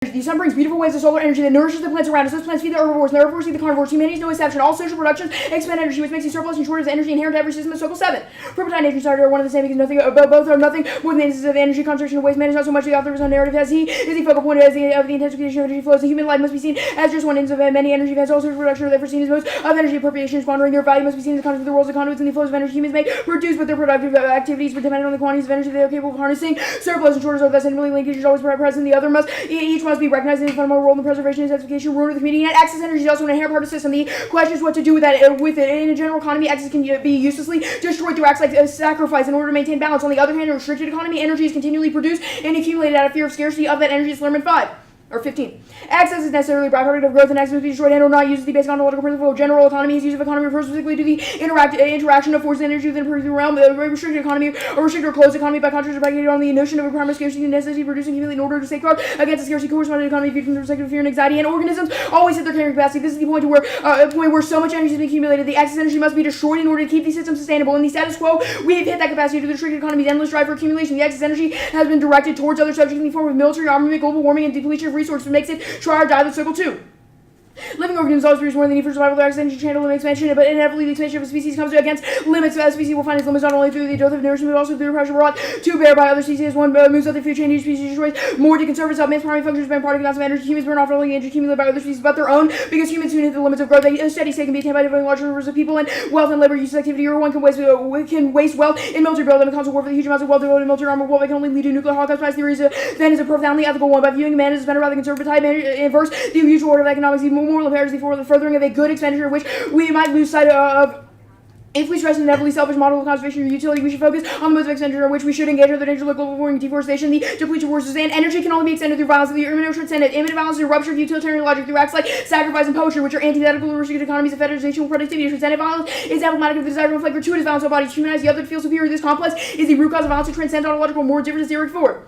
energy. The sun brings beautiful waves of solar energy that nourishes the plants around us. Those plants feed the herbivores, and the herbivores feed the carnivores. Humanity is no exception. All social productions expend energy, which makes the surplus and shortage of energy inherent to every system of Circle 7. Property, nature, and starter are one of the same because both are nothing more than the instances of the energy conservation of waste. Man is not so much the author of his own narrative as he is the focal point of the intensification of energy flows. The human life must be seen as just one instance of many energy events. All social production are therefore seen as modes of energy appropriation. Squandering their value must be seen in the context of the worlds of conduits and the flows of energy humans may produce, but their productive activities but dependent on the quantities of energy they are capable of harnessing. Surplus and shortage are thus infinitely linkages always present. The other must each must be recognized in the fundamental role in the preservation and intensification ruin of the community. And excess energy is also an inherent part of the system. The question is what to do with that. With it in a general economy, excess can be uselessly destroyed through acts like sacrifice in order to maintain balance. On the other hand, in a restricted economy, energy is continually produced and accumulated out of fear of scarcity of that energy. Is Lerman 5. Or 15. Excess is necessarily a byproduct of growth, and excess must be destroyed and or not used as the basic ontological principle of general economy. Its use of economy refers specifically to the interaction of force and energy within a particular realm. A restricted economy, or restricted or closed economy, by contrast, is predicated on the notion of a primary scarcity and necessity producing accumulate in order to safeguard against a scarcity corresponding economy viewed from the perspective of fear and anxiety. And organisms always hit their carrying capacity. This is the point where so much energy has been accumulated. The excess energy must be destroyed in order to keep the system sustainable. In the status quo, we have hit that capacity to the restricted economy's endless drive for accumulation. The excess energy has been directed towards other subjects in the form of military armament, global warming, and depletion of resources, which makes it try or die the Circle 2. Living organisms always produce more than the need for survival. Their extension channel limit expansion, but inevitably the expansion of a species comes against limits. A species will find its limits not only through the dearth of nourishment, but also through the pressure brought to bear by other species. One moves up the food chain, each species destroys more to conserve itself. Man's primary function is by imparting amounts of energy. Humans burn off not only energy accumulated by other species, but their own, because humans soon hit the limits of growth. A steady state can be attained by devoting large numbers of people and wealth and labor use activity, or one can waste wealth in military building. A constant war for the huge amounts of wealth devoted to military armor war can only lead to nuclear holocaust. My theory then is a profoundly ethical one. By viewing man as a spender rather than conservative type, inverse the usual order of economics, the moral imperative is the furthering of a good expenditure, which we might lose sight of. If we stress an inevitably selfish model of conservation or utility, we should focus on the modes of expenditure in which we should engage with the danger of global warming, deforestation, the depletion of forces, and energy can only be extended through violence. The imminent transcendent violence is a rupture of utilitarian logic through acts like sacrifice and poetry, which are antithetical to restricted economies of federalization and productivity. Transcendent violence is emblematic of the desire to inflict gratuitous violence on bodies to humanize the other to feel superior. This complex is the root cause of violence to transcend ontological moral differences theory 4.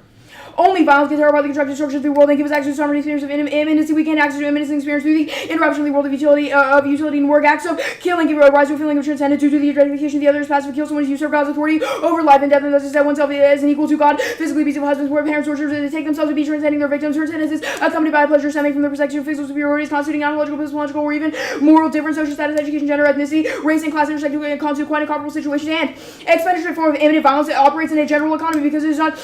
Only violence can tear apart the constructive structure of the world and give us access to sovereign experience of imminency. We gain access to imminency experience through the interruption of the world of utility and work. Acts of killing give rise to a feeling of transcendence due to the gratification of the other. Passive kill someone to usurp God's authority over life and death, and thus to set oneself as an equal to God. Physically abusive husbands, where parents torture to take themselves to be transcending their victims. Transcendence is accompanied by a pleasure stemming from the perspective of physical superiorities constituting ontological, epistemological, or even moral difference, social status, education, gender, ethnicity, race, and class intersect to constitute quite incomparable situations. And expenditure in form of imminent violence operates in a general economy because it does not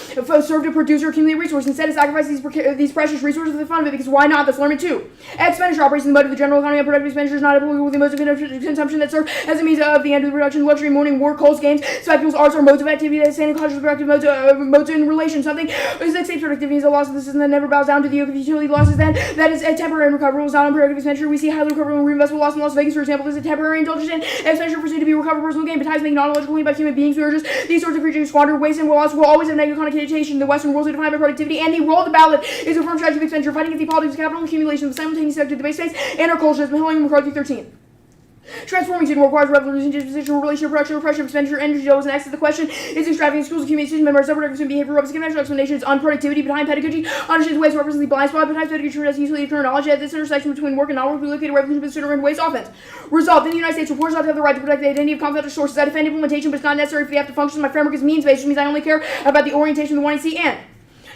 serve to produce or accumulate resources. Instead, it sacrifice these precious resources for the fun of it, because why not? That's Lerman 2. Expenditure operates in the mode of the general economy. Unproductive expenditure is not applicable with the modes of consumption that serve as a means of the end of the reduction of luxury, mourning, war, cults, games, spectacles, arts, or modes of activity that stand in contrast with productive modes in relation. Something is like state productivity is a loss of the system that never bows down to the yoke of utility losses. Then that is a temporary and recoverable. Is not unproductive expenditure. We see highly recoverable reinvestable loss in Las Vegas, for example. This is a temporary indulgence in expenditure for soon to be recovered personal gain. But times make non-logical gain by human beings who are just these sorts of creatures squander, waste, and will always have negative connotation in the Western world, defined by productivity. And the role of the ballot is a firm strategy of expenditure, fighting against the politics of capital and accumulation, the simultaneous effect of the base space and our culture, as Hilling McCarthy 13. Transforming system requires revolution, dispositional relation, production, repression, expenditure, energy levels, and access. The question is extravagant schools, accumulation, members, subproductive behavior, robust conventional explanations on productivity behind pedagogy, understands ways to represent the blind spot, but types pedagogy as usually current knowledge at this intersection between work and non-work. We locate a revolution considered in ways offense. Result: in the United States, reporters ought to have the right to protect the identity of confidential sources. I defend implementation, but it's not necessary if they have to function. My framework is means-based, which means I only care about the orientation of the one I see and.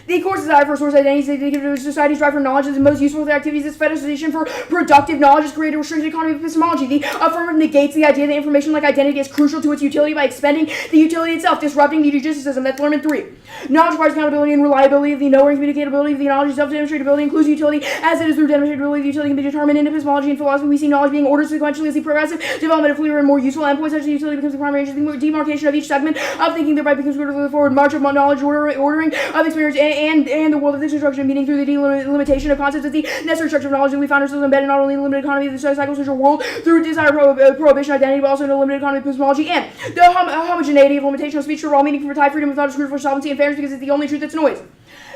The course desire for source identities is indicative of society's drive for knowledge is the most useful of their activities. This fetishization for productive knowledge has created a restricted economy of epistemology. The affirmative negates the idea that information like identity is crucial to its utility by expending the utility itself, disrupting the judicicism. That's Lerman 3. Knowledge requires accountability and reliability of the knower and communicability of the knowledge. Self-demonstratability includes utility, as it is through demonstratability. The utility can be determined in epistemology and philosophy. We see knowledge being ordered sequentially as the progressive development of clearer and more useful endpoints, such as the utility becomes the primary interest. The demarcation of each segment of thinking thereby becomes the forward march of knowledge, ordering of experience, and the world of this instruction, meaning through the delimitation of concepts of the necessary structure of knowledge that we find ourselves embedded not only in the limited economy of the psychosocial world through desire prohibition identity, but also in the limited economy of epistemology and the homogeneity of limitation of speech for all meaning for tie freedom without a scruple for solvency and fairness, because it's the only truth that's noise.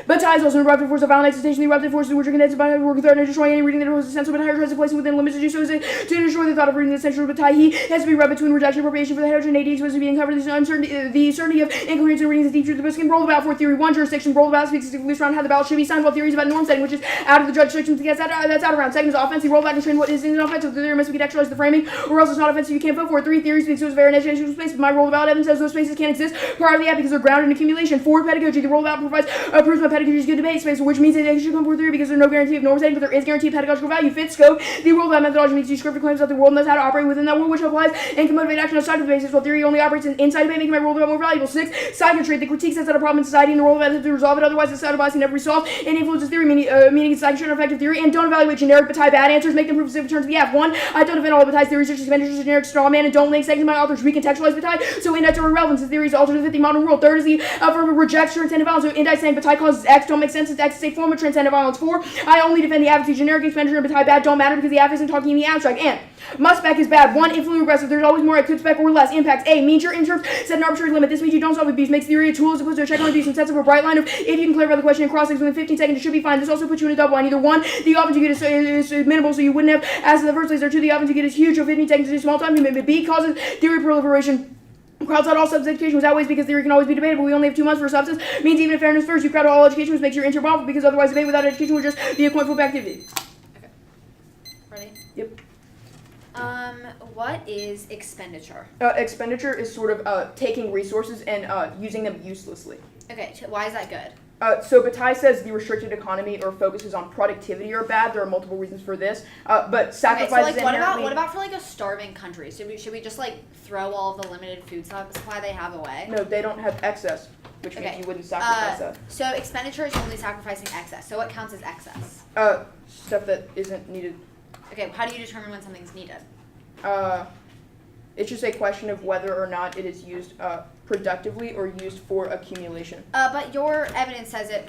But tie is also an eruptive force of violent excitation. The eruptive forces which are condensed by work threat and destroy any reading that opposes sense, but higher tries to place within limits to do so is to destroy the thought of reading the essential. But tie he has to be read between rejection and appropriation for the heterogeneity exposed to being covered. The certainty of incoherence in reading is the deep truth. The book can roll about for theory. One jurisdiction roll about speaks exclusively around how the ballot should be signed, while theories about norm setting, which is out of the judge section, that's out around. Second is offense. The roll back and train what is offensive. The theory must be contextualized the framing, or else it's not offensive. You can't vote for it. Three theories speaks to very educational space, but my roll about evidence says those spaces can't exist prior to the act because they're grounded in accumulation. Four pedagogy. The roll about provides proves my pedagogy is good debate space, which means that they should come forth theory because there's no guarantee of norm setting, but there is guaranteed pedagogical value. Fifth scope, the world without methodology means descriptive claims about the world knows how to operate within that world, which applies and can motivate action outside of the basis, while theory only operates inside debate, making my world more valuable. Six, psychiatry, the critique sets out a problem in society and the world of to resolve it, otherwise the side of bias can never be solved, and influences theory, meaning it's psychiatry and effective theory, and don't evaluate generic but bad answers, make them prove specific terms of the F. One, I don't defend all of Bataille's theories, such as expenditures, generic straw man, and don't link segments by authors recontextualize Bataille, so index or irrelevance, the theories alter to fit the modern world. Third is the affirmative rejects transcendent violence, so index saying Bataille causes X don't make sense, since X is a form of transcendent violence. Four, I only defend the advocacy, generic expenditure and Bataille bad don't matter because the F isn't talking in the abstract. And must spec is bad. One, influent regressive, there's always more I could spec or less. Impacts, A, means your interps set an arbitrary limit. This means you don't solve abuse, makes theory a tool as opposed to a check on abuse, and sets up a bright line of if you can clarify the question and cross things within 15 seconds, it should be fine. This also puts you in a double line. Either one, the offense you get is minimal, so you wouldn't have asked in the first place, or two, the offense you get is huge, so 15 seconds is a small time commitment. B, causes theory proliferation. Crowds out all substance education, which outweighs because theory can always be debatable. We only have 2 months for substance. Means even if fairness first, you crowd out all education, which makes your interval because otherwise debate without education would just be a coin flip activity. Okay. Ready? Yep. What is expenditure? Expenditure is sort of taking resources and using them uselessly. Okay, why is that good? So Bataille says the restricted economy or focuses on productivity are bad. There are multiple reasons for this, but sacrifices. Okay, so what about for like a starving country? Should we just like throw all of the limited food supply they have away? No, they don't have excess, which means you wouldn't sacrifice that. So expenditure is only sacrificing excess. So what counts as excess? Stuff that isn't needed. Okay, how do you determine when something's needed? It's just a question of whether or not it is used productively or used for accumulation. But your evidence says that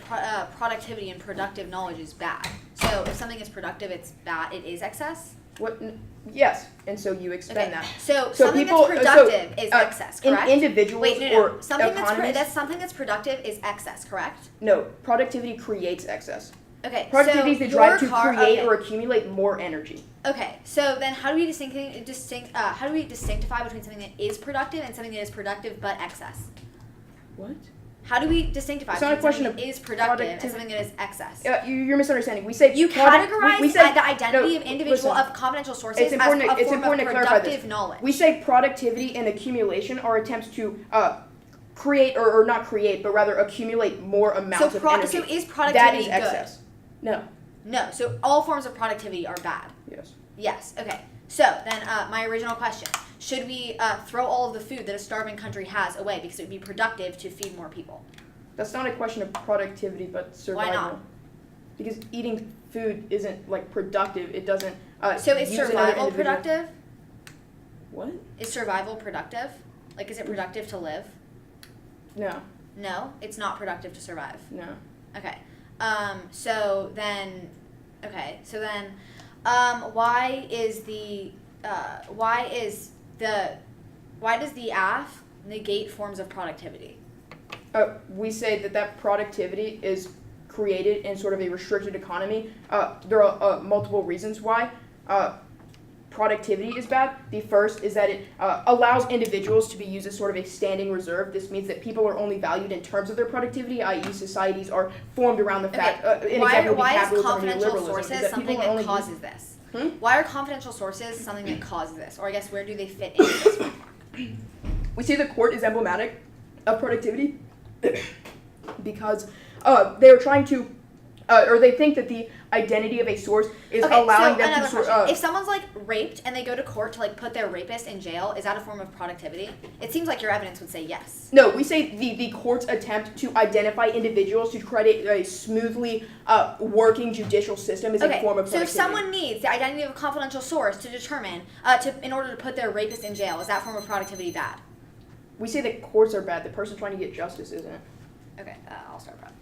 productivity and productive knowledge is bad. So if something is productive, it's bad. It is excess. What? Yes, and so you expend that. So something that's productive is excess, correct? Individuals or something economies. something that's productive is excess, correct? No, productivity creates excess. Okay, productivity is the drive to create or accumulate more energy. Okay, so then how do we distinctify between something that is productive and something that is productive but excess? What? How do we distinctify between something that is productive and something that is excess? You're misunderstanding. We say you categorize the identity of individual of confidential sources as a form of productive knowledge. We say productivity and accumulation are attempts to create or not create, but rather accumulate more amounts of energy. So is productivity that is excess? Good? No. No. So all forms of productivity are bad. Yes. Yes. Okay. So then, my original question: should we throw all of the food that a starving country has away because it would be productive to feed more people? That's not a question of productivity, but survival. Why not? Because eating food isn't like productive. It doesn't. So is survival productive? What? Is survival productive? Like, is it productive to live? No. No, it's not productive to survive. No. Okay. Why does the AF negate forms of productivity? We say that productivity is created in sort of a restricted economy. There are multiple reasons why productivity is bad. The first is that it allows individuals to be used as sort of a standing reserve. This means that people are only valued in terms of their productivity, i.e. societies are formed around the fact why is confidential sources something that causes this? Why are confidential sources something that causes this? Or I guess where do they fit into this one? We say the court is emblematic of productivity because they're trying to or they think that the identity of a source is allowing them to if someone's like raped and they go to court to like put their rapist in jail, is that a form of productivity? It seems like your evidence would say yes. No, we say the court's attempt to identify individuals to create a smoothly working judicial system is a form of productivity. So if someone needs the identity of a confidential source to determine in order to put their rapist in jail, is that form of productivity bad? We say that courts are bad. The person trying to get justice isn't. Okay, I'll start Brad.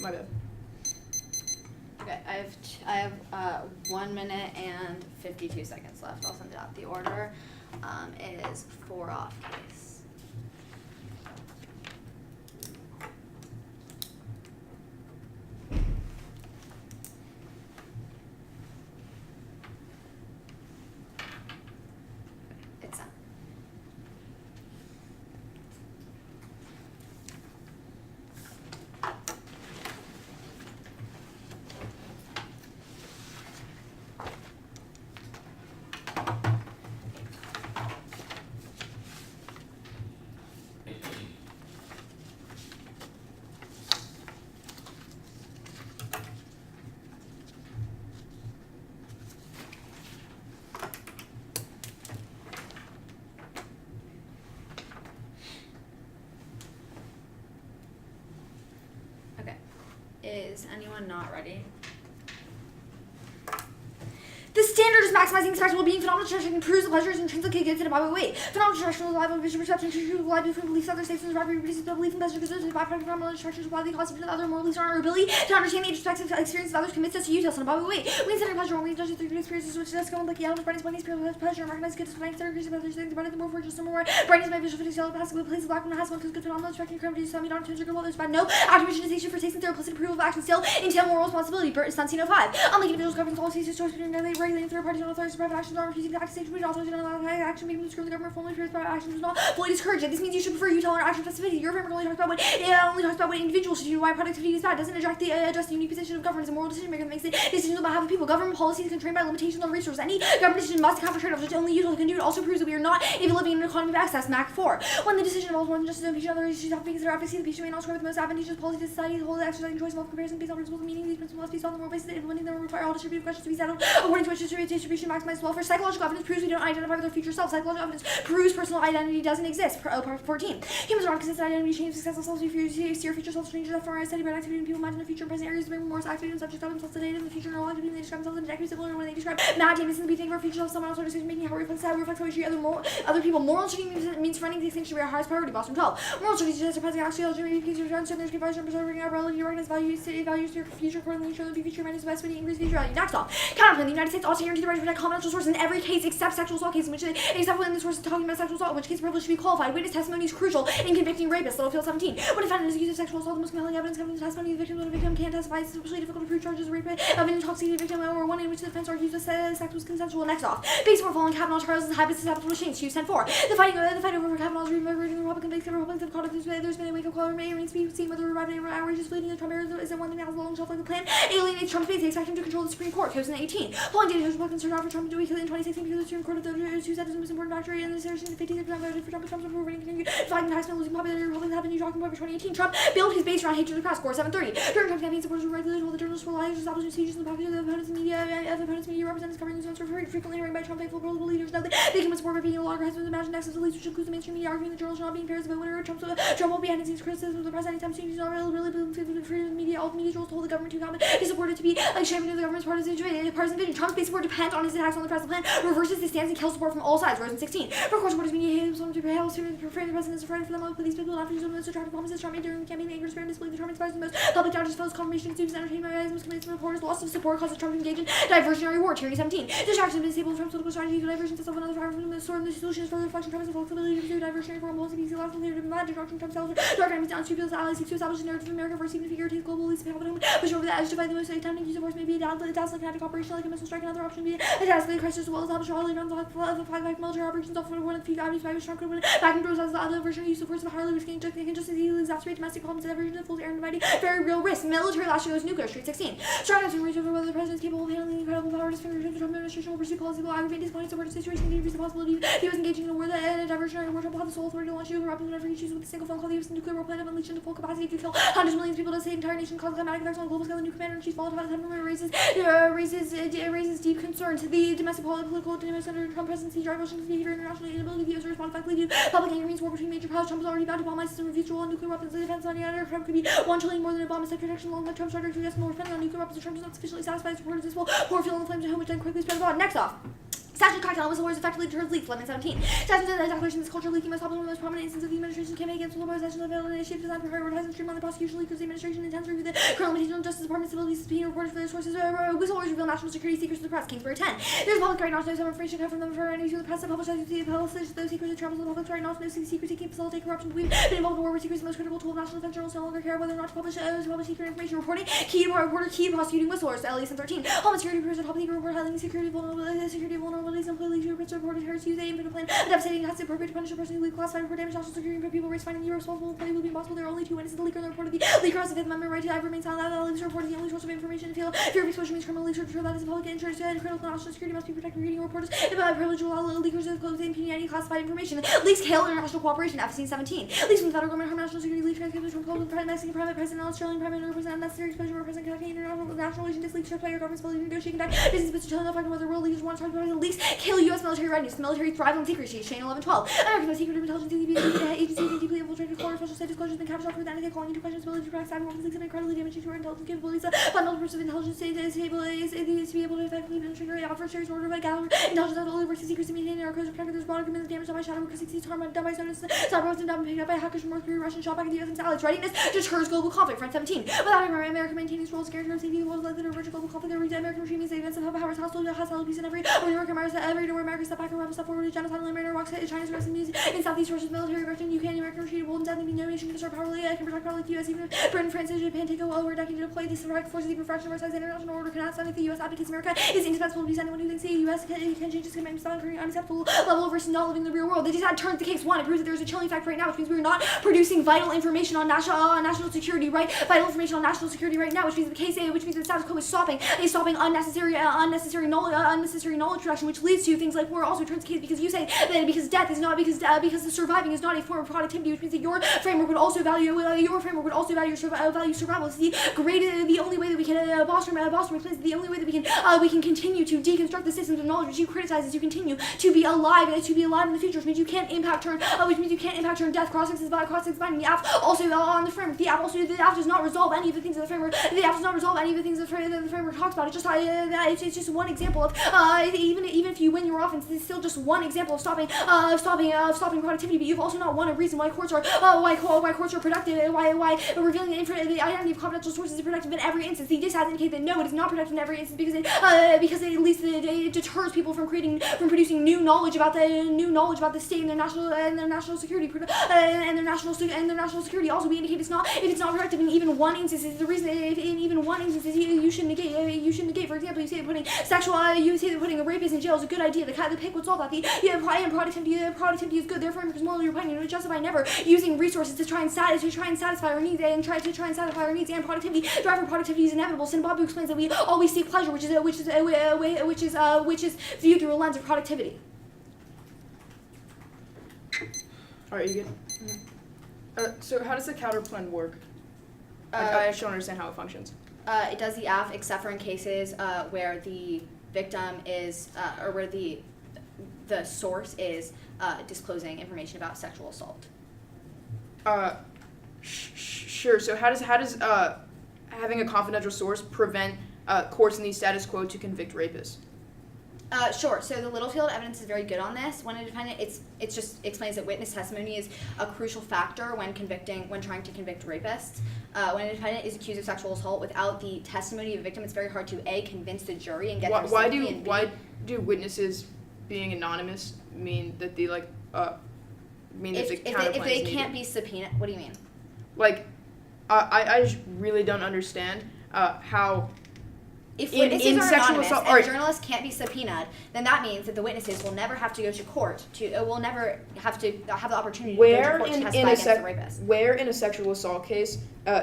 My bad. Okay, I have 1 minute and 52 seconds left. I'll send it out. The order is 4 off case. It's sent. Okay. Is anyone not ready? The standard is maximizing spectral well-being. Phenomenal attraction improves the pleasures and intrinsically gives it a body weight. Phenomenal attraction is alive with vision perception, true reliability from beliefs, other states, and rapid reproduces the belief in pleasure because the byproduct of phenomenal attraction is widely conceived of other moral beliefs on our ability to understand the introspective experience of others commits us to use us in a body weight. We consider pleasure when we judge it through experiences which does go like the element brightness, brightness, pleasure, and recognize good display, third degrees of others, the better, the more fortunate, the more brightness, my visual fatigue, yellow, passive, place, black, one has one, because good phenomenal attraction, currently, so I mean, on to good others, but no optimization for taste and their implicit approval of action still entail moral responsibility. Sun 05. Unlike individuals governing policies, his choice between regulating third parties on authorities, private actions are refusing to act stage, we also don't allow action being described the government formally appears private actions is not fully discouraged. This means you should prefer utilitarian or action festivity. Your framework only talks about what individuals should do, why productivity is bad, doesn't address the unique position of governance and moral decision maker that makes it decisions on behalf of people. Government policies constrained by limitations on resources. Any government decision must account for trade-offs which only utility can do. It also proves that we are not even living in an economy of access. Mac 4. When the decision involves more than just each other issues have to consider advocacy, the patient may not score with the most advantageous policy to society, the whole exercising choice of comparison based on principles and meaning. These principles must be solved on the moral basis that implementing them will require all distributive questions to be settled according to which distribution maximizes welfare. Psychological evidence proves we don't identify with our future self. Psychological evidence proves personal identity doesn't exist. Part 14. Humans are not consistent identity change successful selves. If you see your future self change that for study about activity and people imagine the future and present areas where more activity and subjects of themselves today in the future and all activity they describe themselves in decades similar when they describe mad Davis and we think of our future self someone else or decision making how we reflect how we treat other people. Moral study means running these things should be our highest priority. Boston 12. Moral studies suggest surpassing actually because you're trying to certain preserving our ability to recognize values your future accordingly ensure that the future man is the best way to increase future value. Next off. Counterpoint. The United States also guarantees the right to protect confidential sources in every case except sexual assault cases, in which except when the source is talking about sexual assault, in which case privilege should be qualified. Witness testimony is crucial in convicting rapists. Littlefield 17. When a defendant is accused of sexual assault, the most compelling evidence comes from the testimony of the victim. When a victim can't testify, it's especially difficult to prove charges of rape of an intoxicated victim or one in which the defense argues that sex was consensual. Next off. Based on following Kavanaugh's trials, the habits susceptible to change. 10-4. The fight over Kavanaugh's remembering the Republican base, the Republicans have caught up. There's been a wake-up call. Remains to be seen whether reviving outrageous fleeting the Trump era is there one thing that has a long shelf like the plan. Alienates Trump's base. They expect him to control the Supreme Court. 2018. Polling data shows Republicans turned out for Trump to do in 2016 because the Supreme Court of the who said it was the most important factor in the search in the 50s voted for Trump. Trump's approval continued fighting tax bill losing popularity. Republicans have been new talking point for 2018. Trump built his base around hatred of the press. Score 730. During Trump's campaign, supporters were regularly told the journalists were liars, establishing speeches in the pocket of the opponents' media. Representatives covering the news were frequently hearing by Trump faithful political leaders know that they can support by being a logger has been imagined access to leaks, which includes the mainstream media arguing the journalists are not being pairs of a winner. Trump won't be handing these criticisms of the press anytime soon. He's not really freedom of the media. All the media trolls told the government to comment. He supported to be a champion of the government's partisan vision. Trump's base support depends on his attacks on the press. The plan reverses his stance and kills support from all sides. Rosen 16. For course, supporters media hate him so much to frame the president as a friend for them. But these people not use the most attractive promises Trump made during the campaign. The anger, despair, and disbelief. Trump inspires the most public doubt, false confirmation, students, entertainment, most committed to reporters. Loss of support causes Trump to engage in diversionary war. Tyranny 17. Distraction of disabled Trump's political strategy to diversion to self another fire from the sword. The solution is further reflection Trump's flexibility to pursue diversionary foreign policy. Because he allows the leader to mad destruction Trump's self. Dark enemies unscrupulous allies seek to establish a narrative of America first, even if he irritates global elites of Hobohm. Push over the edge to fight the most attempting use of force may be a dazzling kinetic operation like a missile strike. Another option be a dazzling crisis as well as establish a Harley rounds of flag military operations off one of the few avenues by which Trump could win back and as the other version of use of force of Harley, which can just as easily exacerbate domestic problems and diversion of full air and dividing. Very real risk. Military last year was nuclear. Street 16. Strong enough to reach over whether the president is capable of handling the incredible power to spend the Trump administration will pursue policy will aggravate his point support the situation and decrease the possibility that he was engaging in a war that a diversionary war. Trump will have the sole authority to launch nuclear weapons whenever he chooses with a single phone call. The U.S. nuclear war plan of unleashed into full capacity to kill hundreds of millions of people to save entire nation, cause climatic effects on a global scale. The new commander in chief followed by the temperament raises deep concerns. The domestic political dynamics under Trump presidency drive Washington's behavior internationally inability of the U.S. to respond effectively to public anger means war between major powers. Trump is already about to bomb ISIS and refuse to roll on nuclear weapons. The defense on the other Trump could be $1 trillion more than Obama's tech protection along with Trump's rhetoric to decimal depending on nuclear weapons. Trump does not sufficiently satisfy his supporters. This will pour fuel on the flames at home, which then quickly spread abroad. Next off. Statute crackdown on whistleblowers effectively deters leaks. 1117. Statute says declaration is culture leaking most popular and most prominent instance of the administration campaign against whistleblowers. Statute available initiative designed for advertising streamline the prosecution leak because the administration intends to review the current limitation on Justice Department's ability to subpoena reporters for their sources. Whistleblowers reveal national security secrets to the press. Kingsbury 10. There's public right not to know some information come from them for any to the press that publish those secrets that travels the public's right not to know secrecy can facilitate corruption. We've been involved in war where secrecy is the most critical tool of national defense. Journalists no longer care whether or not to publish secret information. Reporting key to prosecuting whistleblowers. LESN 13. Homeland Security Bureau's top legal report highlighting security vulnerabilities and police reports reported terrorists use aim to plan a devastating acts appropriate to punish a person who leaked classified report damage national security for people raised finding you responsible for will be impossible. There are only two witnesses. The leaker and the reporter. The leaker has the Fifth Amendment right to remain silent. The leaker report is the only source of information. Fear of exposure means criminal leaks are that is a public interest and critical national security must be protected. Reading reporters about privilege will allow leakers to close impunity classified information. Leaks kill international cooperation. F-17. Leaks from the federal government harm national security. Leaks transcripts from cold Mexican private president, Australian prime minister, represent unnecessary exposure, represent Kentucky international national relations. Leaks by your government's ability to negotiate, conduct business, but to tell no fact whether world leaders want to talk about leaks kill U.S. military readiness. The military thrive on secrecy. Chain 1112. American secret intelligence agency deeply infiltrated foreign special state disclosures and captured for that calling into question its ability to practice cyber leaks and incredibly damaging to our intelligence capabilities. Fundamental purpose of intelligence is to be able to effectively penetrate our adversaries in order to gather intelligence that only works in secrecy, maintaining our codes of protected. There's broad agreement damage done by shadow workers, succeeds harm done by sodas, cyber weapons done picked up by hackers from North Korea, Russian shot back at the U.S. and allies. Readiness deters global conflict. Front 17. Without America maintaining its role as guarantor of safety, the world is likely to emerge a global conflict. The American regime means the events of powers hostile peace in every where America step back and step forward to genocide and liberate rocks China's rest in southeast Russia's military aggression. UK and American regime will indefinitely be no nation can start powerfully can protect powerfully the U.S. even Britain, France, and Japan take over a decade to deploy these direct forces even fraction of our size. International order cannot stand if the U.S. advocates America is indispensable to peace. Anyone who thinks the U.S. can change its commitment to an unacceptable level versus not living in the real world. They just had turned the case one. It proves that there's a chilling fact right now, which means we're not producing vital information on national security, right? Vital information on national security right now, which means the case, which means the status quo is stopping unnecessary knowledge production, which leads to things like war. Also turns the case because you say that because death is not because the surviving is not a form of productivity, which means that your framework would also value survival. It's the only way that we can Boston explains the only way that we can continue to deconstruct the systems of knowledge which you criticize is you continue to be alive in the future, which means you can't impact turn death crossings by the app also on the framework. The app does not resolve any of the things of the framework. The app does not resolve any of the things that the framework talks about. It's just one example of even if you win your offense, it's still just one example of stopping productivity. But you've also not won a reason why courts are productive, why revealing the identity of confidential sources is productive in every instance. The data has indicated that no, it is not productive in every instance because it at least it deters people from producing new knowledge about the state and their national security and their national security. Also, we indicate if it's not productive in even one instance, is the reason if in even one instance is you should negate. For example, you say that putting a rapist in jail is a good idea. The pick would solve that. Productivity is good. Therefore, because morally repugnant, it would justify never using resources to try and satisfy our needs and satisfy our needs and productivity. Driver productivity is inevitable. Sinbabu explains that we always seek pleasure, which is viewed through a lens of productivity. All right, you good? So how does the counter plan work? I just don't understand how it functions. It does the AF except for in cases where the victim is or where the source is disclosing information about sexual assault. Sure. So how does having a confidential source prevent courts in the status quo to convict rapists? Sure. So the Littlefield evidence is very good on this. When a defendant, it just explains that witness testimony is a crucial factor when trying to convict rapists. When a defendant is accused of sexual assault without the testimony of a victim, it's very hard to A, convince the jury and get their sympathy, and B, why do witnesses being anonymous mean that the counterplan if they can't be subpoenaed? What do you mean? I just really don't understand how. If witnesses are anonymous and journalists can't be subpoenaed, then that means that the witnesses will never have to go to court. Will never have to have the opportunity to go to court to testify against the rapist. Where in a sexual assault case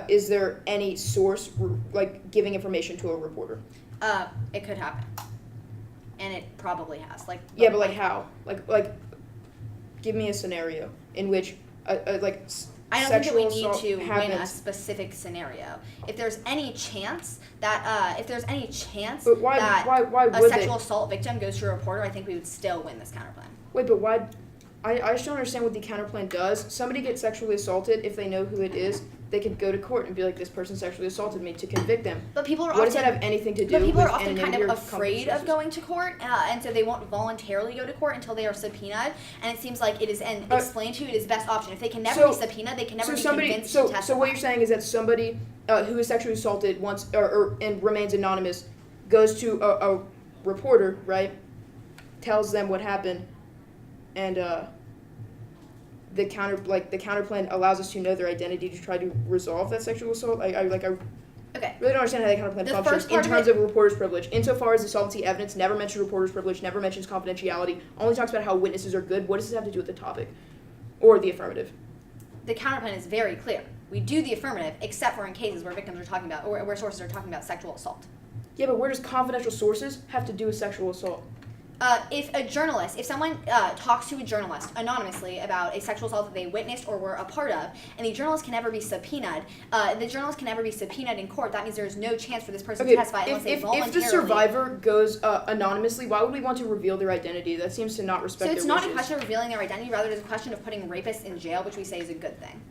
is there any source giving information to a reporter? It could happen, and it probably has. But how? Give me a scenario in which I don't think that we need to happens. win a specific scenario. If there's any chance that why a sexual assault victim goes to a reporter, I think we would still win this counterplan. Wait, but why? I just don't understand what the counterplan does. Somebody gets sexually assaulted if they know who it is. they could go to court and be like, this person sexually assaulted me, to convict them. But people are What does that have anything to do with? But people are often kind of your afraid of going to court, and so they won't voluntarily go to court until they are subpoenaed. And it seems like it is, and explained to you, it is the best option. If they can never be subpoenaed, they can never be convinced to testify. So what you're saying is that somebody who is sexually assaulted once and remains anonymous goes to a reporter, right? Tells them what happened, and the counter plan allows us to know their identity to try to resolve that sexual assault. I really don't understand how that counter plan functions in terms of reporter's privilege. Insofar as the solvency evidence never mentions reporter's privilege, never mentions confidentiality, only talks about how witnesses are good. What does this have to do with the topic or the affirmative? The counter plan is very clear. We do the affirmative, except for in cases where victims are talking about, or where sources are talking about sexual assault. Yeah, but where does confidential sources have to do with sexual assault? If someone talks to a journalist anonymously about a sexual assault that they witnessed or were a part of, and the journalist can never be subpoenaed, in court, that means there is no chance for this person to testify unless they voluntarily. If the survivor goes anonymously, why would we want to reveal their identity? That seems to not respect their wishes. So it's not a question of revealing their identity, rather it is a question of putting rapists in jail, which we say is a good thing.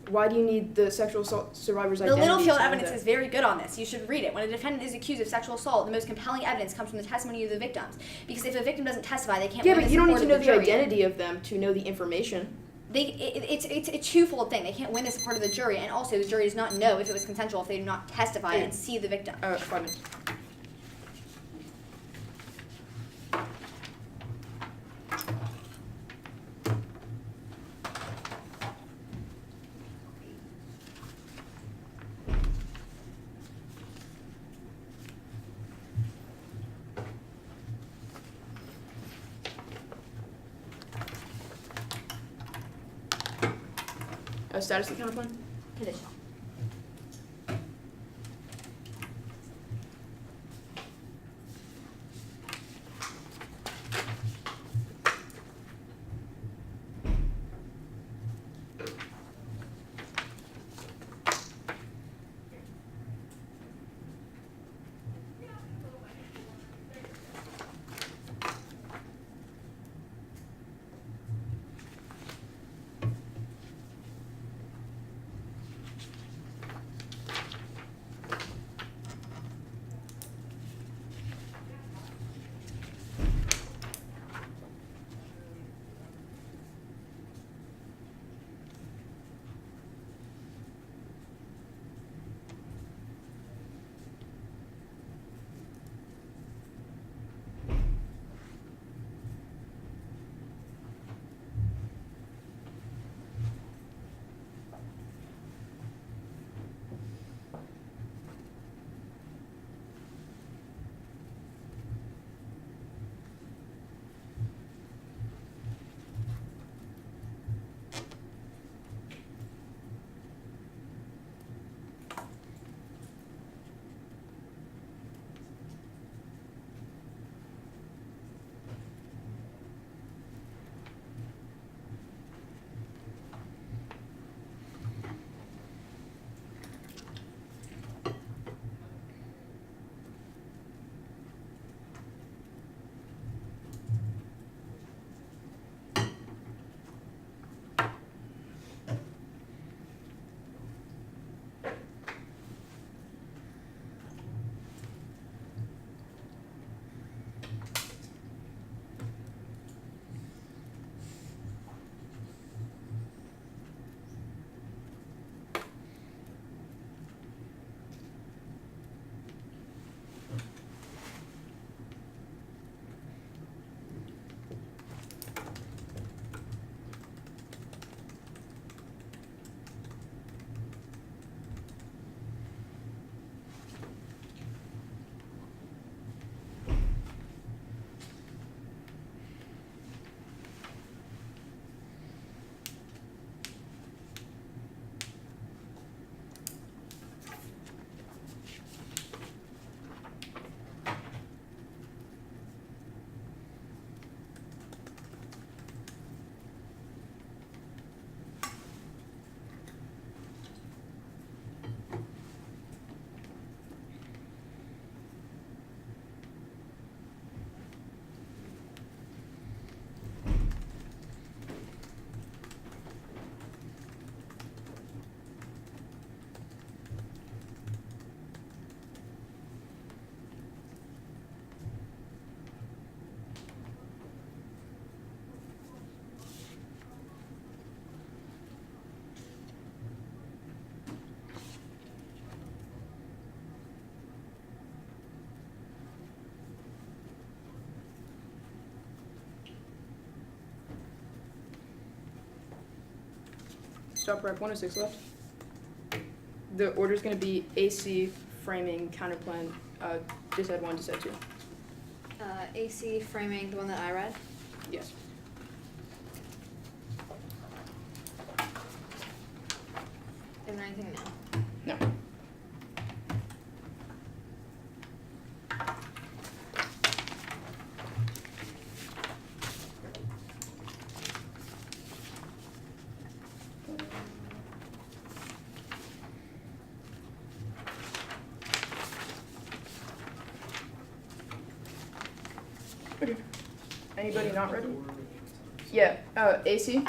Why do you need the sexual assault survivor's identity? The Littlefield evidence is very good on this. You should read it. When a defendant is accused of sexual assault, the most compelling evidence comes from the testimony of the victims. Because if a victim doesn't testify, they can't win the support of the jury. Yeah, but you don't need to know the identity of them to know the information. It's a twofold thing. They can't win the support of the jury, and also the jury does not know if it was consensual if they do not testify and see the victim. 5 minutes. Status of the counterplan? Conditional. Stop rep 106 left. The order's going to be AC, framing, counterplan, dised 1, dised 2. AC, framing, the one that I read. Yes. Is there anything now? No. Okay. Anybody not ready? Yeah, AC,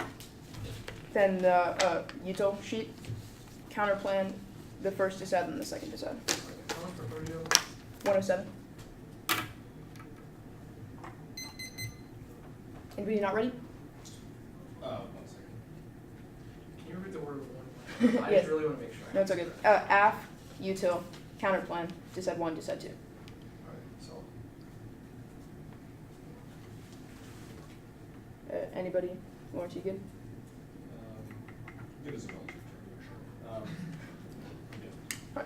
then the util sheet, counterplan, the first dised and the second dised. 107. Anybody not ready? 1 second. Can you repeat the word one? I Yes. just really want to make sure. No, it's okay. AF, util, counterplan, dised 1, dised 2. Alright, so Anybody? Lawrence, you good? good as a military term, sure.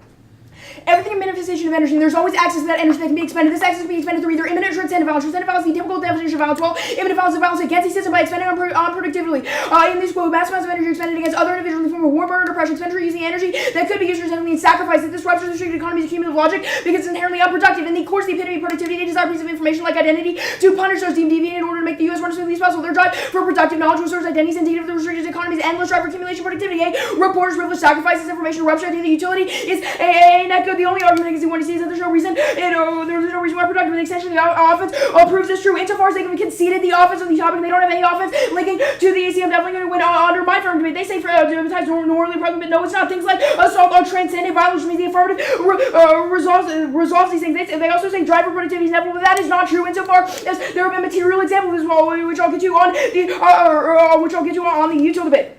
Everything in manifestation of energy, there's always access to that energy that can be expended. This access can be expended through either imminent or transcendent violence. Transcendent violence is the typical definition of violence, while imminent violence is violence against the system by expending unproductively. In this quote, mass amounts of energy expended against other individuals in the form of war, murder, depression, expenditure using energy that could be used transcendently in sacrifice. That this ruptures the restricted economies of cumulative logic because it's inherently unproductive. In the course of the epitome of productivity, they desire pieces of information like identity to punish those deemed deviant in order to make the U.S. run as smoothly as possible. Their drive for productive knowledge will serve as identities indicative of the restricted economy's endless drive for accumulation productivity. Reporters, privilege, sacrifices, information, rupture, idea, the utility is not good. The only argument against the one to see is that there's no reason, there's no reason why productive. The extension of the offense proves this true insofar as they can conceded the offense of the topic. They don't have any offense linking to the AC. I'm definitely going to win under my firm debate. They say for advertised normally problem, but no, it's not. Things like assault on transcendent violence, which means the affirmative resolves these things. They also say drive for productivity is inevitable, but that is not true insofar as there have been material examples as well, which I'll get you on the util debate.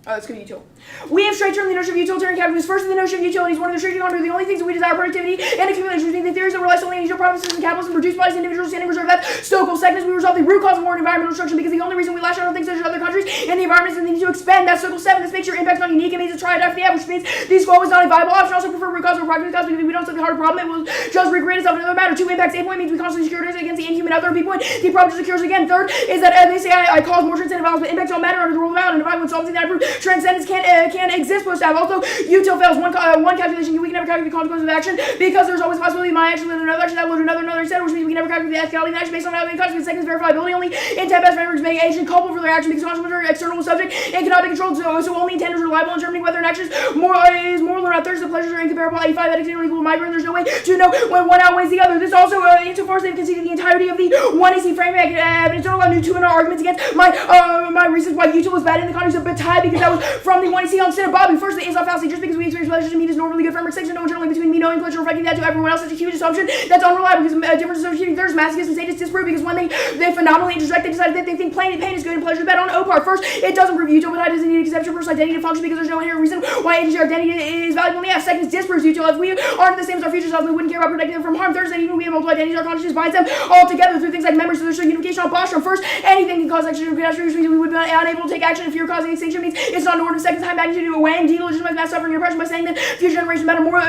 Let's go to util. We have straight term the notion of utilitarian capitalism. First, the notion of utility is one of the straight economy. The only things that we desire productivity and accumulation. We think the theories that rely solely on usual promises and capitalism produced by individuals standing reserve that stoical segments. We resolve the root cause of war and environmental destruction because the only reason we lash out on things such as other countries and the environment is that they need to expend. That's stoical 7. This makes your impact not unique. It means it's tried after the average, which means this goal is not a viable option. Also prefer root cause over practical cause because we don't solve the harder problem. It will just recreate itself in another matter. 2 impacts. 8 point means we constantly secure against the inhuman other. B point, the problem just occurs again. Third is that they say I cause more transcendent violence, but impacts don't matter under the rule of out and divide when solving that I prove transcendence can't exist. Also, util fails one calculation. We can never calculate the consequences of action because there's always a possibility of my action with another action that will do another instead, which means we can never calculate the actuality of an action based on how the consequence. Second is verifiability. Only intent best frameworks make agent culpable for their action because consequences are external subject and cannot be controlled. So only intent is reliable in determining whether an action is moral or not. Third is the pleasures are incomparable. 85 ethics are equal to migrant. There's no way to know when one outweighs the other. This also, insofar as they've conceded the entirety of the 1 AC frame evidence, don't allow new 2 arguments against my reasons why util is bad in the context of Bataille because that was from the 1 AC on instead of Bobby. First, the is off fallacy. Just because we experience pleasure doesn't mean it's normally good framework. 6 and no internally between me knowing pleasure reflecting that to everyone else is a huge assumption that's unreliable because difference associating there's masochists and sadists disprove because when they phenomenally intersect, they decide that they think pain is good and pleasure is bad on O part. First, it doesn't prove util, but I doesn't need an exception for identity to function because there's no inherent reason why agency or identity is valuable in the F. Second, disproves util. If we aren't the same as our future selves, we wouldn't care about protecting them from harm. Third, is that even we have multiple identities, our consciousness binds them all together through things like memory, so there's no unification on posture. First, anything can cause extreme catastrophe, which means we would be unable to take action if fear causing extinction means it's not an order of seconds time magnitude to away and delegitimize mass suffering and oppression by saying that future generations matter more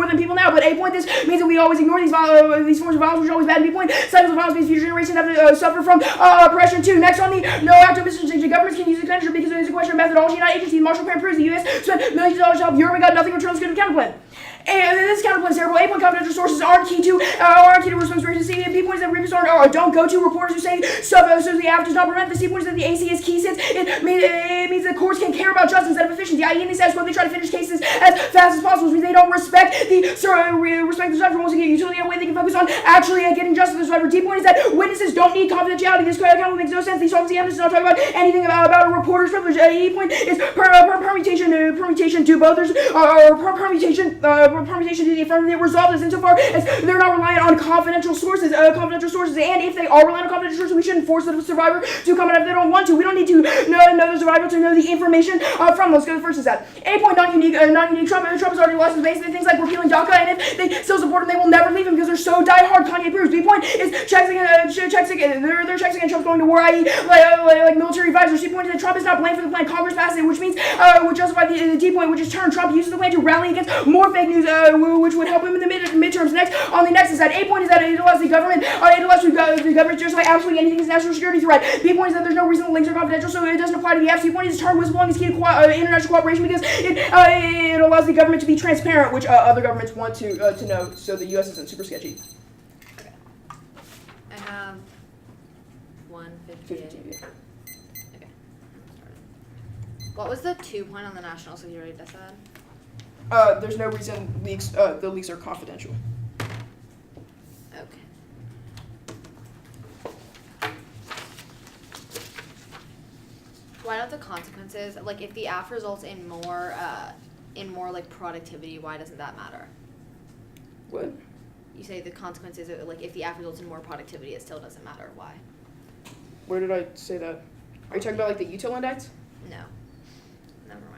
than people now. But A point, this means that we always ignore these forms of violence, which are always bad. B point, cycles of violence means future generations have to suffer from oppression too. Next on the no act of misdirection, governments can use expenditure because it is a question of methodology, not agency. Marshall Plan proves the U.S. spent millions of dollars to help Europe and got nothing in return. Let's go to the counterplan. And this counterplan is terrible. A point, confidential sources aren't key to response rates. B point is that reapers don't go to reporters who say so the average does not prevent. The C point is that the AC is key since it means that courts can care about justice instead of efficiency. I.e. in the status quo, they try to finish cases as fast as possible, which means they don't respect the survivor. Once they get utility in a way they can focus on actually getting justice to the survivor. D point is that witnesses don't need confidentiality. This account makes no sense. The solvency evidence does not talk about anything about a reporter's privilege. E point is permutation to both. There's permutation permutation to the affirmative resolve this insofar as they're not reliant on confidential sources, and if they are reliant on confidential sources, we shouldn't force the survivor to comment if they don't want to. We don't need to know the survivor to know the information from. Let's go to the first is that. A point, not unique. Trump has already lost his base. Things like repealing DACA, and if they still support him, they will never leave him because they're so diehard. Kanye proves. B point is checks against Trump's going to war, i.e. like military advisors. C point is that Trump is not blamed for the plan. Congress passed it, which means would justify the D point, which is turn. Trump uses the plan to rally against more fake news, which would help him in the midterms. Next, on the next is that A point is that it allows the government to justify absolutely anything as national security threat. B point is that there's no reason the links are confidential, so it doesn't apply to the F. C point is turn whistleblowing is key to international cooperation because it allows the government to be transparent, which other governments want to know, so the U.S. isn't super sketchy. Okay. I have 158. Okay. What was the 2 point on the national security that said? There's no reason the leaks are confidential. Okay. Why don't the consequences, like if the AF results in more like productivity, why doesn't that matter? What? You say the consequences, like if the AF results in more productivity, it still doesn't matter. Why? Where did I say that? Are you talking about like the util index? No. Never mind.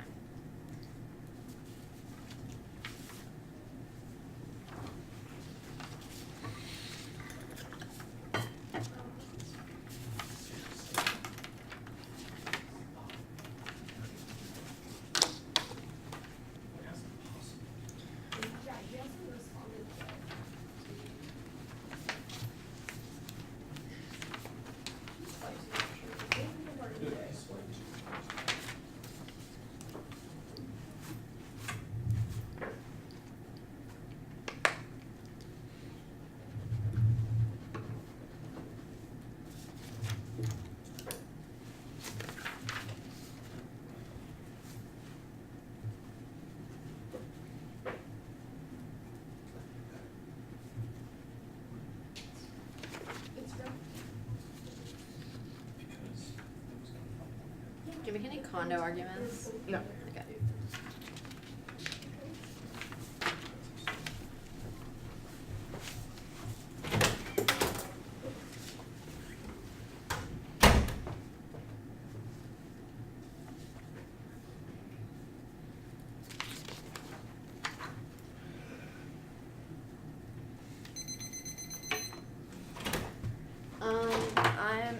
Do you make any condo arguments? No. Okay.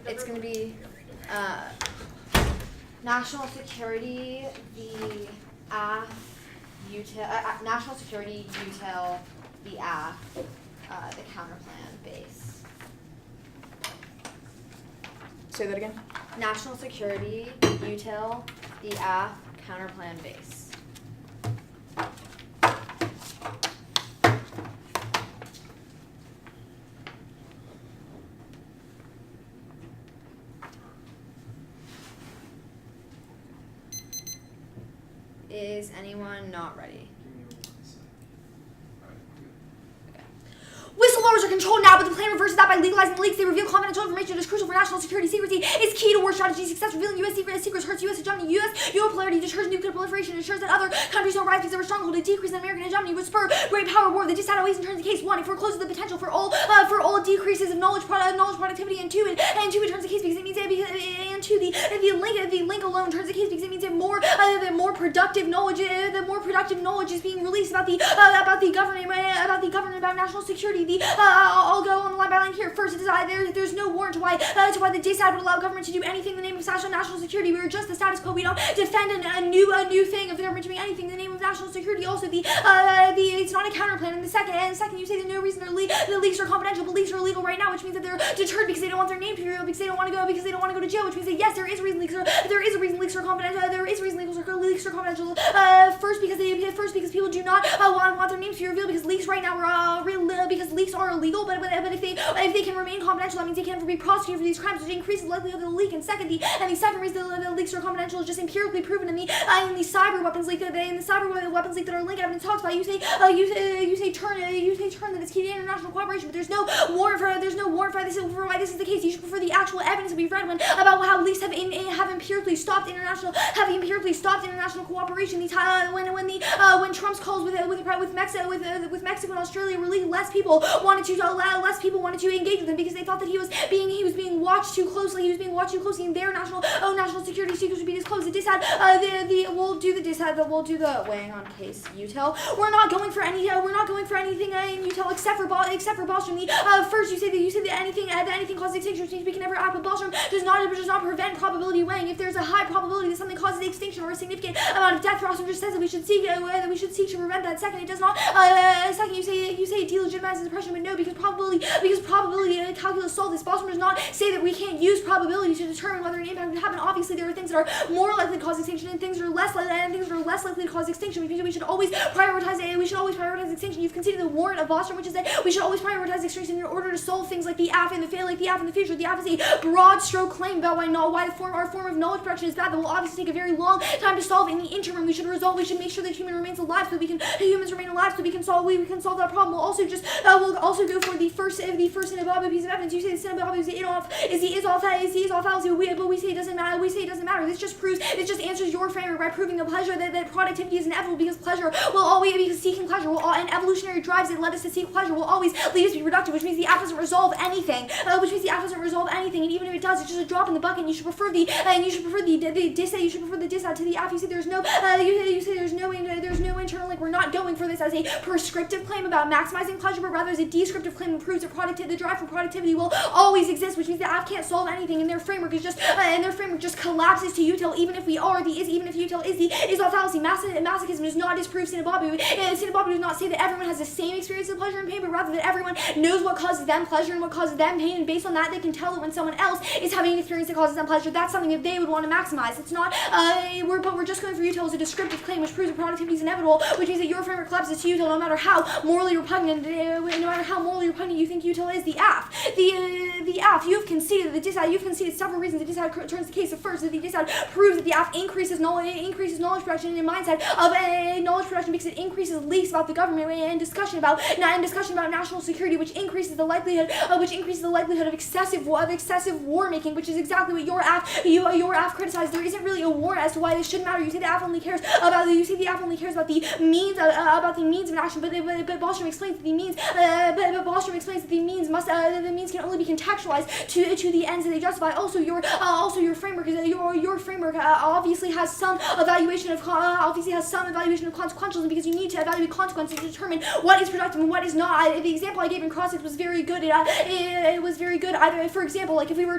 It's gonna be national security, the AF, national security, util, the AF, the counterplan base. Say that again. National security, util, the AF, counterplan base. Is anyone not ready? Whistleblowers are controlled now, but the plan reverses that by legalizing leaks. They reveal confidential information that is crucial for national security. Secrecy is key to war strategy success. Revealing U.S. secrets hurts U.S. hegemony. U.S. polarity deters nuclear proliferation. Ensures that other countries don't rise because of a stronghold. A decrease in American hegemony would spur great power war. The dissat always turns the case. One, it forecloses the potential for all decreases of knowledge productivity, and two, it turns the case because it means the link alone turns the case because it means that more productive knowledge is being released about the government about national security. I'll go on the line by line here. First, there's no warrant to why the DSAT would allow government to do anything in the name of national security. We are just the status quo. We don't defend a new thing of the government doing anything in the name of national security. Also, it's not a counterplan. And second, you say there's no reason the leaks are confidential, but leaks are illegal right now, which means that they're deterred because they don't want their name to be revealed, because they don't want to go to jail. Which means that yes, there is a reason leaks are confidential. Leaks are confidential. First, because people do not want their names to be revealed, because leaks right now are illegal. illegal, but if they can remain confidential, that means they can never be prosecuted for these crimes, which increases the likelihood of the leak. And second, the second reason the leaks are confidential is just empirically proven in the cyber weapons leak that weapons leak that our link evidence talks about. You say turn that it's key to international cooperation, but there's no warrant for why this is the case. You should prefer the actual evidence that we've read about how leaks have empirically stopped international cooperation. When Trump's calls with Mexico and Australia were leaked, less people wanted to engage with him because they thought that he was being watched too closely. He was being watched too closely, and their national security secrets would be disclosed. The dishad we'll do the weighing on case util. We're not going for anything in util except for Bostrom. First you say that anything causes extinction, which means we can never act, but Bostrom does not prevent probability weighing. If there's a high probability that something causes extinction or a significant amount of death, Bostrom just says that we should seek to prevent that. Second, it does not. Second, you say it delegitimizes oppression, but no, because probability calculus solve this. Bostrom does not say that we can't use probability to determine whether an impact would happen. Obviously, there are things that are more likely to cause extinction and things that are less likely to cause extinction. Which means we should always prioritize extinction. You've conceded the warrant of Bostrom, which is that we should always prioritize extinction in order to solve things like the AF in the future. The AF is a broad stroke claim about why our form of knowledge production is bad. That will obviously take a very long time to solve. In the interim, we should make sure that humans remain alive so we can solve that problem. We'll also go for the first Sinababa piece of evidence. You say the Sinababa is the fallacy, but we say it doesn't matter. This just answers your framework by proving the pleasure that productivity is inevitable because seeking pleasure and evolutionary drives that led us to seek pleasure will always lead us to be productive, which means the app doesn't resolve anything. And even if it does, it's just a drop in the bucket. And you should prefer the dissat to the app. You say there's no internal link. We're not going for this as a prescriptive claim about maximizing pleasure, but rather as a descriptive claim that proves that the drive for productivity will always exist, which means the app can't solve anything, and their framework just collapses to util. Even if util is the fallacy, masochism does not disprove Sinababu. Sinababu does not say that everyone has the same experience of pleasure and pain, but rather that everyone knows what causes them pleasure and what causes them pain, and based on that, they can tell that when someone else is having an experience that causes them pleasure, that's something that they would want to maximize. It's not. We're just going for util as a descriptive claim, which proves that productivity is inevitable, which means that your framework collapses to util no matter how morally repugnant you think util is. The AF. The AF. You've conceded the dissad. You've conceded several reasons the dissad turns the case. The first, that the dissad proves that the AF increases knowledge production and mindset of knowledge production because it increases leaks about the government and discussion about national security, which increases the likelihood of excessive war making, which is exactly what your AF criticized. There isn't really a warrant as to why this shouldn't matter. You say the AF only cares about the means of action, but Bostrom explains that the means can only be contextualized to the ends that they justify. Also, your framework obviously has some evaluation of consequentialism because you need to evaluate consequences to determine what is productive and what is not. The example I gave in CrossFit was very good. It was very good. Either, for example, like if you're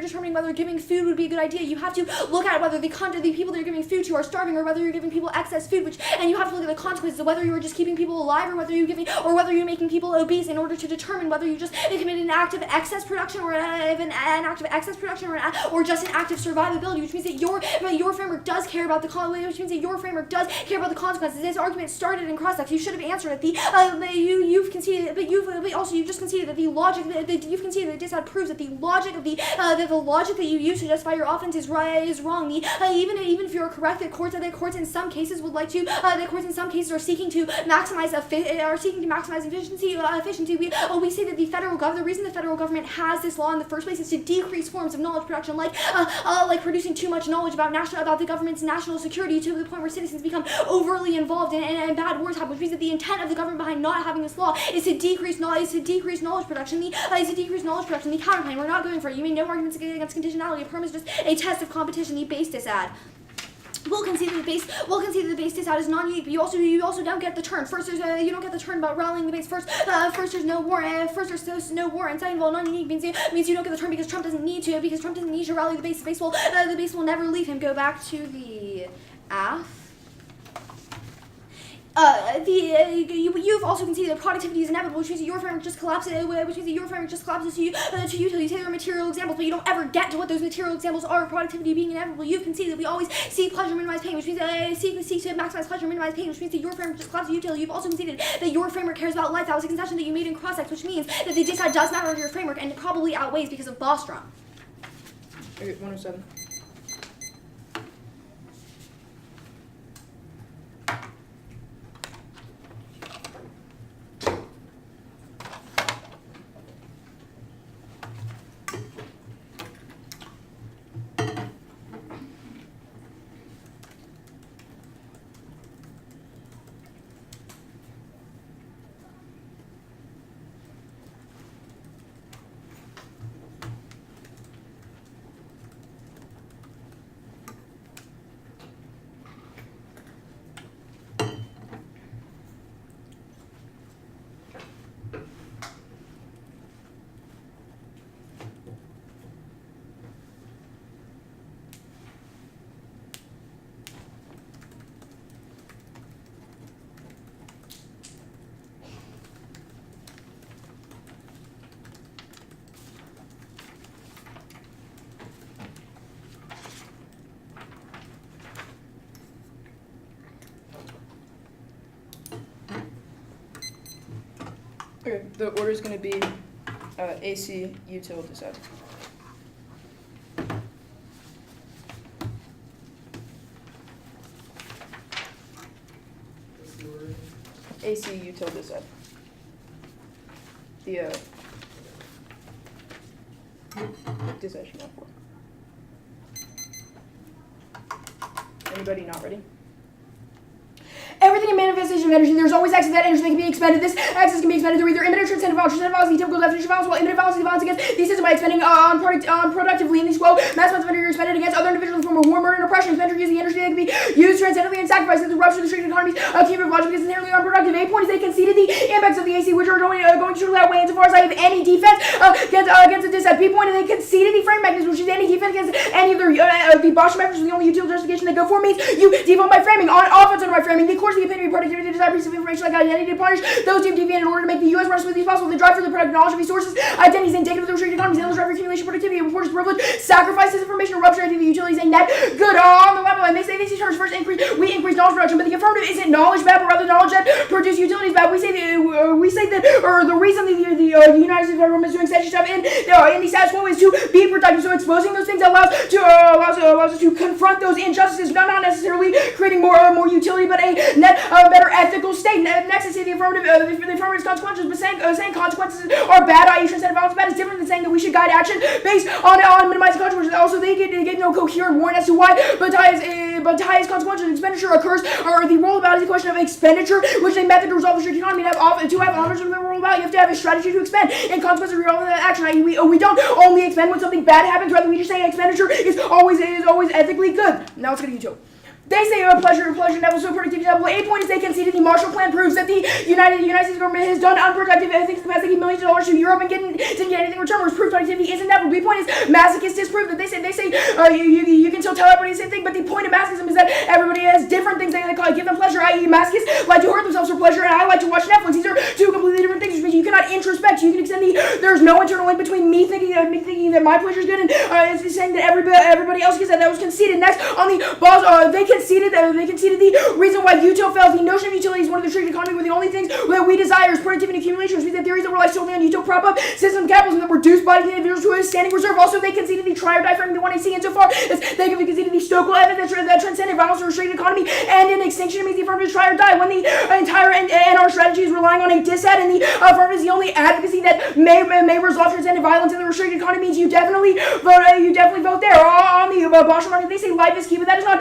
determining whether giving food would be a good idea, you have to look at whether the people that you're giving food to are starving or whether you're giving people excess food, and you have to look at the consequences of whether you are just keeping people alive or whether you're making people obese in order to determine whether you just committed an act of excess production or or just an act of survivability, which means that your framework does care about the consequences. This argument started in cross-sex. You should have answered it. You've conceded, but you just conceded that the logic you've conceded that dissad proves that the logic of the logic that you use to justify your offense is wrong. Even if you're correct, that courts in some cases would like to are seeking to maximize efficiency. We say that the reason the federal government has this law in the first place is to decrease forms of knowledge production, like producing too much knowledge about the government's national security to the point where citizens become overly involved in bad wars happen, which means that the intent of the government behind not having this law is to decrease knowledge production. The counterclaim, we're not going for it. You made no arguments against conditionality. A perm is just a test of competition. The base dissad. We'll concede that the base dissad is non-unique, but you also don't get the turn. First, you don't get the turn about rallying the base. First, there's no warrant. Second of all, non-unique means you don't get the turn because Trump doesn't need to rally the base. The base will never leave him. Go back to the AF. You've also conceded that productivity is inevitable, which means that your framework just collapses. To utilitarian material examples, but you don't ever get to what those material examples are. Productivity being inevitable, you've conceded that we always seek pleasure, minimize pain, which means seek to maximize pleasure, minimize pain, which means that your framework just collapses utility. You've also conceded that your framework cares about life. That was a concession that you made in cross-sex, which means that the disside does matter under your framework and probably outweighs because of Bostrom. Okay, 107. Okay, the order is going to be AC, util, decide. What's the order? AC, util, decide. The decision not for. Anybody not ready? Everything in manifestation of energy, there's always excess of that energy that can be expended. This excess can be expended through either imminent transcendent violence, the typical definition of violence, while imminent violence is the violence against the system by expending unproductively in these quo, mass amounts of energy are expended against other individuals in the form of war, murder, and oppression. Expenditure is the energy that can be used transcendently and sacrificed through the rupture of the restricted economies of human logic because it's inherently unproductive. A point is they conceded the impacts of the AC, which are going to truly outweigh insofar as I have any defense against the dissent. B point is they conceded the frame mechanism, which is any defense against any of the Bosch measures, the only utility justification that go for means you default my framing on offense under my framing. The course of the opinion of productivity desire piece of information like identity to punish those deemed deviant in order to make the U.S. run as smoothly as possible. The drive for the productive knowledge of resources, identities, indicative of the restricted economies, and the drive for accumulation, productivity, reporters privilege, sacrifices information, or rupture into the utilities, a net good on the level. And they say these terms first increase knowledge production, but the affirmative isn't knowledge bad, but rather knowledge that produce utilities bad. We say that the reason the United States government is doing such stuff in the status quo is to be productive. So exposing those things allows us to confront those injustices, not necessarily creating more utility, but a net better ethical state. Next, I say the affirmative consequences, but saying consequences are bad, i.e. transcendent violence bad, is different than saying that we should guide action based on minimizing consequences. Also, they give no coherent warrant as to why but highest consequences of expenditure occurs, or the rollabout is a question of expenditure, which is a method to resolve the restricted economy. To have honors of the rollabout, you have to have a strategy to expend in consequence of resolving that action. I.e. we don't only expend when something bad happens, rather we just say expenditure is always ethically good. Now let's get to YouTube. They say pleasure level, so productivity level. A point is they conceded the Marshall Plan proves that the United States government has done unproductive things in the past. They give millions of dollars to Europe and didn't get anything in return, whereas proof productivity isn't inevitable. B point is masochists disprove that they say you can still tell everybody the same thing, but the point of masochism is that everybody has different things they give them pleasure, i.e. masochists like to hurt themselves for pleasure, and I like to watch Netflix. These are two completely different things, which means you cannot introspect. You can extend there's no internal link between me thinking that my pleasure is good and saying that everybody else gets that. That was conceded. Next, on the balls, they conceded the reason why util fails. The notion of utility is one of the restricted economy where the only things that we desire is productivity and accumulation, which means that theories that rely solely on util prop up system capitalism that reduce body to individuals to a standing reserve. Also, they conceded the trier diaphragm, the 1AC insofar as they conceded the Stokely evidence that transcended violence or restricted economy and in extinction. It means the affirmative trier die. When the entire NR strategy is relying on a dissent and the affirmative is the only advocacy that may resolve transcendent violence in the restricted economy, means you definitely vote there. On the Bosch market, they say life is key, but that is not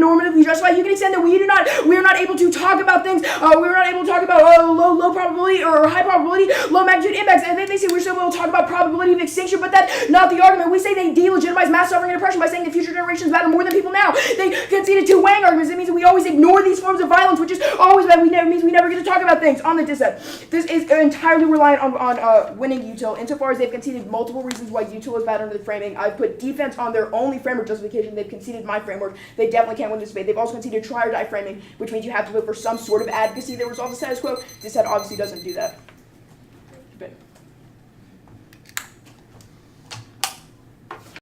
normatively justified. You can extend that we are not able to talk about things. We are not able to talk about low probability or high probability, low magnitude impacts. And they say we're still able to talk about probability of extinction, but that's not the argument. We say they delegitimize mass suffering and oppression by saying that future generations matter more than people now. They conceded two Wang arguments. It means that we always ignore these forms of violence, which is always bad. Means we never get to talk about about things on the dissent. This is entirely reliant on winning util, insofar as they've conceded multiple reasons why util is bad under the framing. I've put defense on their only framework justification. They've conceded my framework. They definitely can't win this debate. They've also conceded try or die framing, which means you have to look for some sort of advocacy that resolves the status quo. Dissent obviously doesn't do that. But